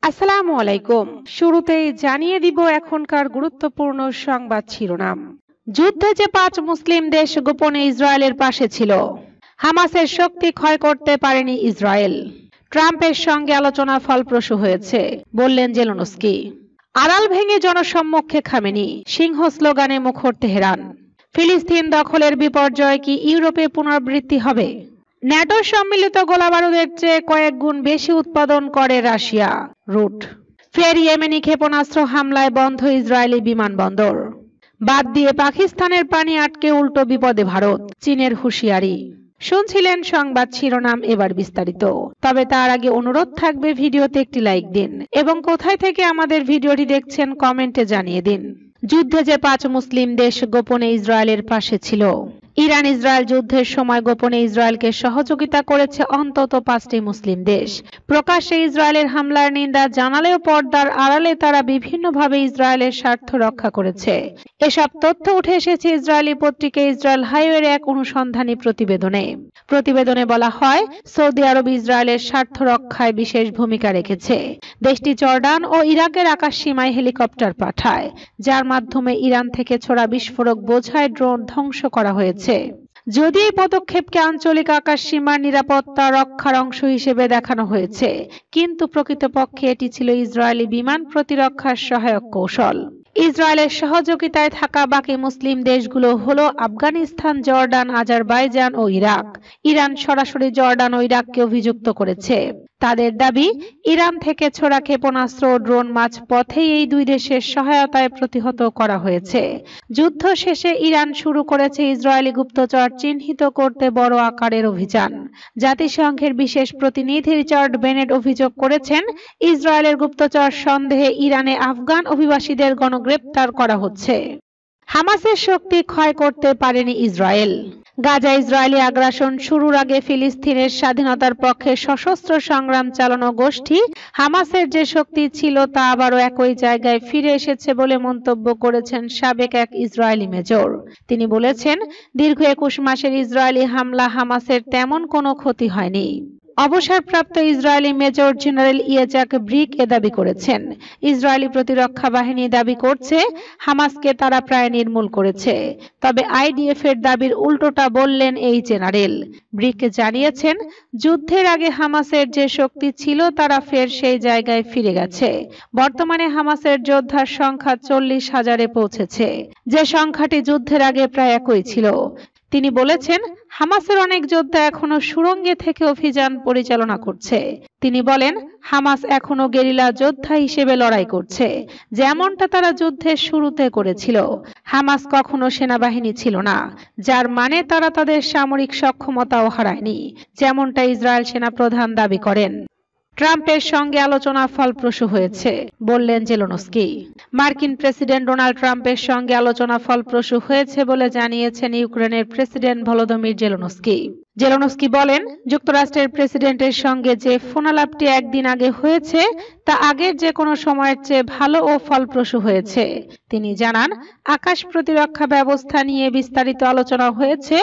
আসসালামু আলাইকুম। শুরুতেই জানিয়ে দিব এখনকার গুরুত্বপূর্ণ সংবাদ শিরোনাম। যুদ্ধে যে 5 মুসলিম দেশ গোপনে ইসরায়েলের পাশে ছিল। হামাসের শক্তি ক্ষয় করতে পারেনি ইসরায়েল। ট্রাম্পের সঙ্গে আলোচনা ফলপ্রসূ হয়েছে, বললেন জেলেনস্কি। আড়াল ভেঙে জনসম্মুখে খামেনি, সিংহ স্লোগানে মুখর তেহরান। ফিলিস্তিন দখলের বিপর্যয় কি ইউরোপে পুনরাবৃত্তি হবে? ন্যাটো সম্মিলিত গোলাবারুদের চেয়ে কয়েক গুণ বেশি উৎপাদন করে রাশিয়া, রুট। ফের ইয়েমেনি ক্ষেপণাস্ত্র হামলায় বন্ধ ইসরায়েলি বিমানবন্দর। বাদ দিয়ে পাকিস্তানের পানি আটকে উল্টো বিপদে ভারত, চীনের হুঁশিয়ারি। শুনছিলেন সংবাদ শিরোনাম, এবার বিস্তারিত। তবে তার আগে অনুরোধ থাকবে ভিডিওতে একটি লাইক দিন এবং কোথায় থেকে আমাদের ভিডিওটি দেখছেন কমেন্টে জানিয়ে দিন। যুদ্ধে যে 5 মুসলিম দেশ গোপনে ইসরায়েলের পাশে ছিল। ইরান ইসরায়েল যুদ্ধের সময় গোপনে ইসরায়েলকে সহযোগিতা করেছে অন্তত 5টি মুসলিম দেশ। প্রকাশ্যে ইসরায়েলের হামলার নিন্দা জানালেও পর্দার আড়ালে তারা বিভিন্নভাবে ইসরায়েলের স্বার্থ রক্ষা করেছে। এসব তথ্য উঠে এসেছে ইসরায়েলি পত্রিকা ইসরায়েল হাইওয়ের এক অনুসন্ধানী প্রতিবেদনে। প্রতিবেদনে বলা হয়, সৌদি আরব ইসরায়েলের স্বার্থ রক্ষায় বিশেষ ভূমিকা রেখেছে। দেশটি জর্ডান ও ইরাকের আকাশসীমায় হেলিকপ্টার পাঠায়, যার মাধ্যমে ইরান থেকে ছোড়া বিস্ফোরক বোঝাই ড্রোন ধ্বংস করা হয়েছে। যদি এই পদক্ষেপকে আঞ্চলিক আকাশসীমার নিরাপত্তা রক্ষার অংশ হিসেবে দেখানো হয়েছে, কিন্তু প্রকৃতপক্ষে এটি ছিল ইসরায়েলি বিমান প্রতিরক্ষার সহায়ক কৌশল। ইসরায়েলের সহযোগিতায় থাকা বাকি মুসলিম দেশগুলো হলো আফগানিস্তান, জর্ডান, আজারবাইজান ও ইরাক। ইরান সরাসরি জর্ডান ও ইরাককে অভিযুক্ত করেছে। তাদের দাবি, ইরান থেকে ছোড়া ক্ষেপণাস্ত্র ও ড্রোন মাঝপথেই এই দুই দেশের সহায়তায় প্রতিহত করা হয়েছে। যুদ্ধ শেষে ইরান শুরু করেছে ইসরায়েলি গুপ্তচর চিহ্নিত করতে বড় আকারের অভিযান। জাতিসংঘের বিশেষ প্রতিনিধি রিচার্ড বেনেট অভিযোগ করেছেন, ইসরায়েলের গুপ্তচর সন্দেহে ইরানে আফগান অভিবাসীদের গণগ্রেপ্তার করা হচ্ছে। হামাসের শক্তি ক্ষয় করতে পারেনি ইসরায়েল। গাজা ইসরায়েলি আগ্রাসন শুরুর আগে ফিলিস্তিনের স্বাধীনতার পক্ষে সশস্ত্র সংগ্রাম চালানো গোষ্ঠী হামাসের যে শক্তি ছিল তা আবারও একই জায়গায় ফিরে এসেছে বলে মন্তব্য করেছেন সাবেক এক ইসরায়েলি মেজর। তিনি বলেছেন, দীর্ঘ 21 মাসের ইসরায়েলি হামলা হামাসের তেমন কোনো ক্ষতি হয়নি। অবসরপ্রাপ্ত ইসরায়েলি মেজর জেনারেল ইয়েজাক ব্রিক এ দাবি করেছেন। ইসরায়েলি প্রতিরক্ষা বাহিনী দাবি করছে হামাসকে তারা প্রায় নির্মূল করেছে। তবে আইডিএফ এর দাবির উল্টোটা বললেন এই জেনারেল। ব্রিক জানিয়েছেন, যুদ্ধের আগে হামাসের যে শক্তি ছিল তারা ফের সেই জায়গায় ফিরে গেছে। বর্তমানে হামাসের যোদ্ধার সংখ্যা 40,000-এ পৌঁছেছে, যে সংখ্যাটি যুদ্ধের আগে প্রায় একই ছিল। তিনি বলেছেন, হামাসের অনেক যোদ্ধা এখনো সুড়ঙ্গে থেকে অভিযান পরিচালনা করছে। তিনি বলেন, হামাস এখনো গেরিলা যোদ্ধা হিসেবে লড়াই করছে, যেমনটা তারা যুদ্ধের শুরুতে করেছিল। হামাস কখনো সেনাবাহিনী ছিল না, যার মানে তারা তাদের সামরিক সক্ষমতাও হারায়নি, যেমনটা ইসরায়েল সেনাপ্রধান দাবি করেন। ট্রাম্পের সঙ্গে আলোচনা ফলপ্রসূ হয়েছে, বললেন জেলেনস্কি। মার্কিন প্রেসিডেন্ট ডোনাল্ড ট্রাম্পের সঙ্গে আলোচনা ফলপ্রসূ হয়েছে বলে জানিয়েছেন ইউক্রেনের প্রেসিডেন্ট ভলোদিমির জেলেনস্কি। জেলেনস্কি বলেন, যুক্তরাষ্ট্রের প্রেসিডেন্টের সঙ্গে যে ফোনালাপটি একদিন আগে হয়েছে তা আগের যে কোনো সময়ের চেয়ে ভালো ও ফলপ্রসূ হয়েছে। তিনি জানান, আকাশ প্রতিরক্ষা ব্যবস্থা নিয়ে বিস্তারিত আলোচনা হয়েছে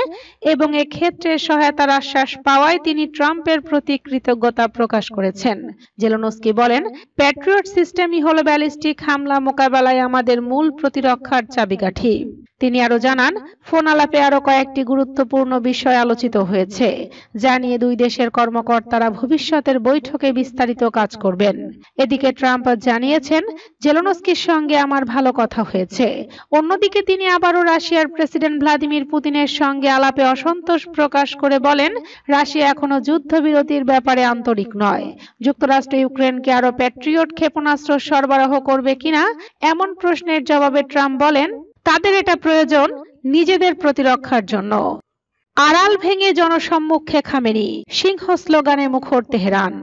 এবং এক্ষেত্রে সহায়তার আশ্বাস পাওয়ায় তিনি ট্রাম্পের প্রতি কৃতজ্ঞতা প্রকাশ করেছেন। জেলেনস্কি বলেন, প্যাট্রিয়ট সিস্টেমই হলো ব্যালিস্টিক হামলা মোকাবেলায় আমাদের মূল প্রতিরক্ষার চাবিকাঠি। তিনি আরো জানান, ফোন আলাপে আরো কয়েকটি গুরুত্বপূর্ণ বিষয় আলোচিত হয়েছে, যা নিয়ে দুই দেশের কর্মকর্তারা ভবিষ্যতের বৈঠকে বিস্তারিত কাজ করবেন। এদিকে ট্রাম্প জানিয়েছেন, জেলেনস্কির সঙ্গে আমার ভালো কথা হয়েছে। অন্যদিকে তিনি আবারও রাশিয়ার প্রেসিডেন্ট ভ্লাদিমির পুতিনের সঙ্গে আলাপে অসন্তোষ প্রকাশ করে বলেন, রাশিয়া এখনো যুদ্ধবিরতির ব্যাপারে আন্তরিক নয়। যুক্তরাষ্ট্র ইউক্রেনকে আরো প্যাট্রিয়ট ক্ষেপণাস্ত্র সরবরাহ করবে কিনা এমন প্রশ্নের জবাবে ট্রাম্প বলেন, তাদের এটা প্রয়োজন নিজেদের প্রতিরক্ষার জন্য। আড়াল ভেঙে জনসম্মুখে খামেনি, সিংহ স্লোগানে মুখর তেহরান।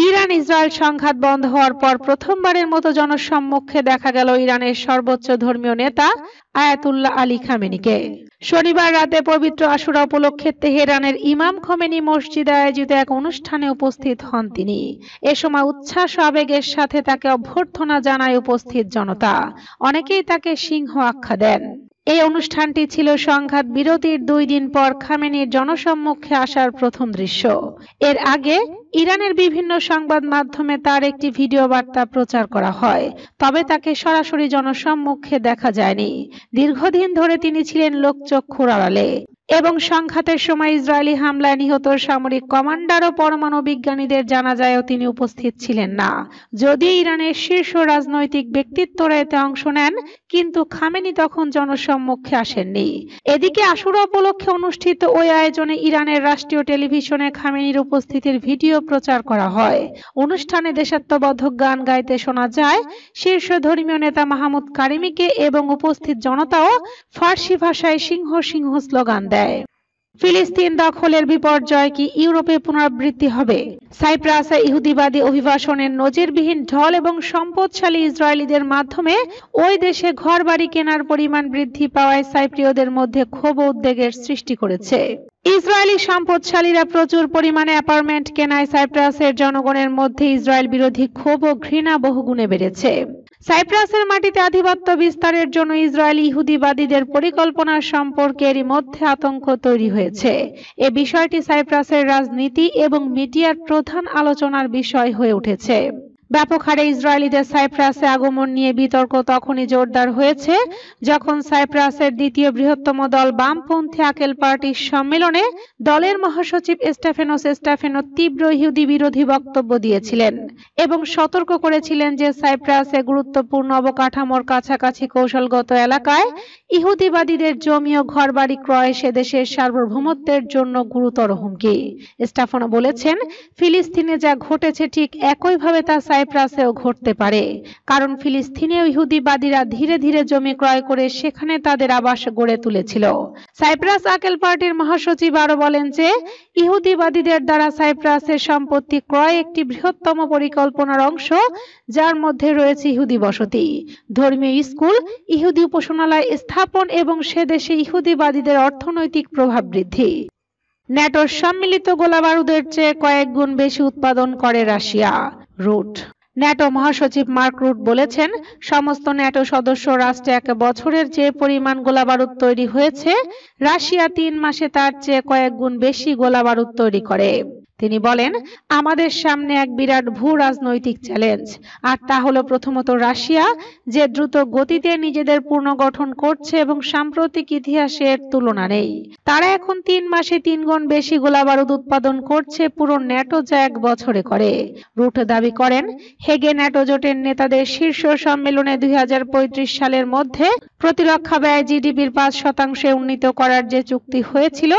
ইরান ইসরায়েল সংঘাত বন্ধ হওয়ার পর প্রথমবারের মতো জনসম্মুখে দেখা গেল ইরানের সর্বোচ্চ ধর্মীয় নেতা আয়াতুল্লাহ আলী খামেনিকে। শনিবার রাতে পবিত্র আশুরা উপলক্ষে তেহরানের ইমাম খোমেনি মসজিদে আয়োজিত এক অনুষ্ঠানে উপস্থিত হন তিনি। এ সময় উচ্ছ্বাস আবেগের সাথে তাকে অভ্যর্থনা জানায় উপস্থিত জনতা। অনেকেই তাকে সিংহ আখ্যা দেন। এই অনুষ্ঠানটি ছিল সংঘাত বিরতির 2 দিন পর খামেনির জনসম্মুখে আসার প্রথম দৃশ্য। এর আগে ইরানের বিভিন্ন সংবাদ মাধ্যমে তার একটি ভিডিও বার্তা প্রচার করা হয়, তবে তাকে সরাসরি জনসম্মুখে দেখা যায়নি। দীর্ঘদিন ধরে তিনি ছিলেন লোকচক্ষুর আড়ালে এবং সংঘাতের সময় ইসরায়েলি হামলায় নিহত সামরিক কমান্ডার ও পরমাণু বিজ্ঞানীদের জানাজায়ও তিনি উপস্থিত ছিলেন না। যদিও ইরানের শীর্ষ রাজনৈতিক ব্যক্তিত্বরা এতে অংশ নেন, কিন্তু খামেনি তখন জনসম্মুখে আসেননি। এদিকে আশুরা উপলক্ষে অনুষ্ঠিত ওই আয়োজনে ইরানের রাষ্ট্রীয় টেলিভিশনে খামেনির উপস্থিতির ভিডিও প্রচার করা হয়। অনুষ্ঠানে দেশাত্মবোধক গান গাইতে শোনা যায় শীর্ষ ধর্মীয় নেতা মাহমুদ কারিমিকে এবং উপস্থিত জনতাও ফার্সি ভাষায় সিংহ সিংহ স্লোগান দেয়। ফিলিস্তিন দখলের বিপর্যয় কি ইউরোপে পুনরাবৃত্তি হবে? সাইপ্রাসে ইহুদিবাদী অভিবাসনের নজিরবিহীন ঢল এবং সম্পদশালী ইসরায়েলিদের মাধ্যমে ওই দেশে ঘরবাড়ি কেনার পরিমাণ বৃদ্ধি পাওয়ায় সাইপ্রিয়দের মধ্যে ক্ষোভ ও উদ্বেগের সৃষ্টি করেছে। ইসরায়েলি সম্পদশালীরা প্রচুর পরিমাণে অ্যাপার্টমেন্ট কেনায় সাইপ্রাসের জনগণের মধ্যে ইসরায়েল বিরোধী ক্ষোভ ও ঘৃণা বহুগুণে বেড়েছে। সাইপ্রাসের মাটিতে আধিপত্য বিস্তারের জন্য ইসরায়েলি ইহুদিবাদীদের পরিকল্পনা সম্পর্কে এরই মধ্যে আতঙ্ক তৈরি হয়েছে। এ বিষয়টি সাইপ্রাসের রাজনীতি এবং মিডিয়ার প্রধান আলোচনার বিষয় হয়ে উঠেছে। ব্যাপক হারে ইসরায়েলিদের সাইপ্রাসে আগমন নিয়ে বিতর্ক তখনই জোরদার হয়েছে যখন সাইপ্রাসের দ্বিতীয় বৃহত্তম দল বামপন্থী আকেল পার্টির সম্মেলনে দলের মহাসচিব স্টেফানো তীব্র ইহুদি বিরোধী বক্তব্য দিয়েছিলেন এবং সতর্ক করেছিলেন যে সাইপ্রাসে গুরুত্বপূর্ণ অবকাঠামোর কাছাকাছি কৌশলগত এলাকায় ইহুদিবাদীদের জমি ও ঘরবাড়ি ক্রয় সে দেশের সার্বভৌমত্বের জন্য গুরুতর হুমকি। স্টেফানো বলেছেন, ফিলিস্তিনে যা ঘটেছে ঠিক একইভাবে তা সাইপ্রাসেও ঘটতে পারে, কারণ ফিলিস্তিনেও ইহুদিবাদীরা ধীরে ধীরে জমি ক্রয় করে সেখানে তাদের আবাস গড়ে তুলেছিল। সাইপ্রাস আকেল পার্টির মহাসচিব আরো বলেন যে ইহুদিবাদীদের দ্বারা সাইপ্রাসের সম্পত্তি ক্রয় একটি বৃহত্তম পরিকল্পনার অংশ, যার মধ্যে রয়েছে ইহুদি বসতি, ধর্মীয় স্কুল, ইহুদি উপাসনালয় স্থাপন এবং সে দেশে ইহুদিবাদীদের অর্থনৈতিক প্রভাব বৃদ্ধি। ন্যাটোর সম্মিলিত গোলাবারুদের চেয়ে কয়েক গুণ বেশি উৎপাদন করে রাশিয়া। রুট ন্যাটো মহাসচিব মার্ক রুট বলেছেন, সমস্ত ন্যাটো সদস্য রাষ্ট্রে এক বছরের যে পরিমাণ গোলাবারুদ তৈরি হয়েছে, রাশিয়া 3 মাসে তার চেয়ে কয়েক গুণ বেশি গোলাবারুদ তৈরি করে। তিনি বলেন, আমাদের সামনে এক বিরাট ভূ রাজনৈতিক চ্যালেঞ্জ, আর তা হলো প্রথমত রাশিয়া, যে দ্রুত গতিতে নিজেদের পুনর্গঠন করছে এবং সাম্প্রতিক ইতিহাসে এর তুলনা নেই। তারা এখন 3 মাসে 3 গুণ বেশি গোলাবারুদ উৎপাদন করছে পুরো ন্যাটো যা 1 বছরে করে। রুট দাবি করেন, হেগে ন্যাটো জোটের নেতাদের শীর্ষ সম্মেলনে 2035 সালের মধ্যে প্রতিরক্ষা ব্যয় জিডিপির 5% উন্নীত করার যে চুক্তি হয়েছিল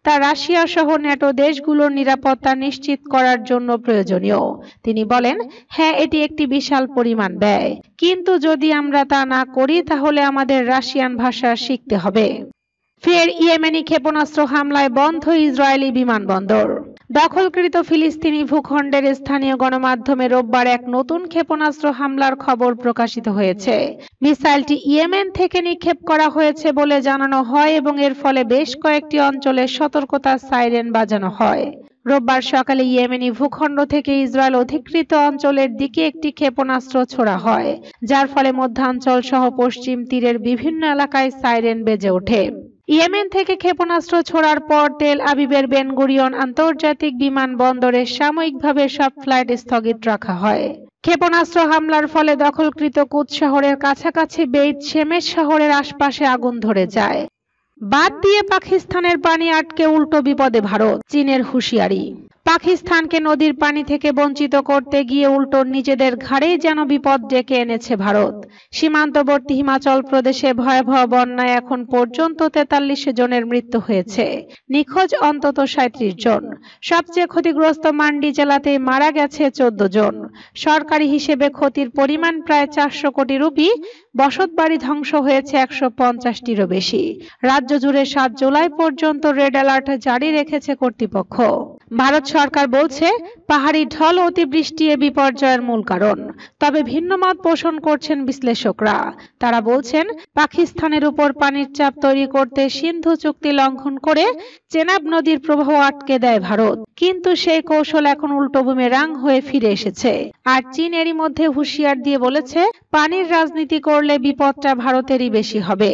তা রাশিয়া সহ ন্যাটো দেশগুলোর নিরাপত্তা নিশ্চিত করার জন্য প্রয়োজনীয়। তিনি বলেন, হ্যাঁ, এটি একটি বিশাল পরিমাণ ব্যয়, কিন্তু যদি আমরা তা না করি তাহলে আমাদের রাশিয়ান ভাষা শিখতে হবে। ফের ইয়েমেনি ক্ষেপণাস্ত্র হামলায় বন্ধ ইসরায়েলি বিমানবন্দর। দখলকৃত ফিলিস্তিনি ভূখণ্ডের স্থানীয় গণমাধ্যমে রোববার এক নতুন ক্ষেপণাস্ত্র হামলার খবর প্রকাশিত হয়েছে। মিসাইলটি ইয়েমেন থেকে নিক্ষেপ করা হয়েছে বলে জানানো হয় এবং এর ফলে বেশ কয়েকটি অঞ্চলে সতর্কতার সাইরেন বাজানো হয়। রোববার সকালে ইয়েমেনি ভূখণ্ড থেকে ইসরায়েল অধিকৃত অঞ্চলের দিকে একটি ক্ষেপণাস্ত্র ছোড়া হয়, যার ফলে মধ্যাঞ্চল সহ পশ্চিম তীরের বিভিন্ন এলাকায় সাইরেন বেজে ওঠে। ইয়েমেন থেকে ক্ষেপণাস্ত্র ছোড়ার পর তেল আবিবের বেন গুরিয়ন আন্তর্জাতিক বিমানবন্দরে সাময়িকভাবে সব ফ্লাইট স্থগিত রাখা হয়। ক্ষেপণাস্ত্র হামলার ফলে দখলকৃত কুদ শহরের কাছাকাছি বেইত শেমেশ শহরের আশপাশে আগুন ধরে যায়। বাদ দিয়ে পাকিস্তানের পানি আটকে উল্টো বিপদে ভারত, চীনের হুঁশিয়ারি। পাকিস্তানকে নদীর পানি থেকে বঞ্চিত করতে গিয়ে উল্টো নিজেদের ঘাড়েই যেন বিপদ ডেকে এনেছে ভারত। সীমান্তবর্তী হিমাচল প্রদেশে ভয়াবহ বন্যায় এখন পর্যন্ত 43 জনের মৃত্যু হয়েছে, নিখোঁজ অন্তত 37 জন। সবচেয়ে ক্ষতিগ্রস্ত মান্ডি জেলাতেই মারা গেছে 14 জন। সরকারি হিসেবে ক্ষতির পরিমাণ প্রায় 400 কোটি রুপি। বসতবাড়ি ধ্বংস হয়েছে 150টিরও বেশি। রাজ্য জুড়ে 7 জুলাই পর্যন্ত রেড অ্যালার্ট জারি রেখেছে কর্তৃপক্ষ। ভারত সরকার বলছে পাহাড়ি ঢল অতিবৃষ্টি এ বিপর্যয়ের মূল কারণ, তবে ভিন্ন মত পোষণ করছেন বিশ্লেষকরা। তারা বলছেন পাকিস্তানের উপর পানির চাপ তৈরি করতে সিন্ধু চুক্তি লঙ্ঘন করে চেনাব নদীর প্রবাহ আটকে দেয় ভারত, কিন্তু সেই কৌশল এখন উল্টো বুমেরাং হয়ে ফিরে এসেছে। আর চীন এরই মধ্যে হুঁশিয়ার দিয়ে বলেছে পানির রাজনীতি করলে বিপদটা ভারতেরই বেশি হবে।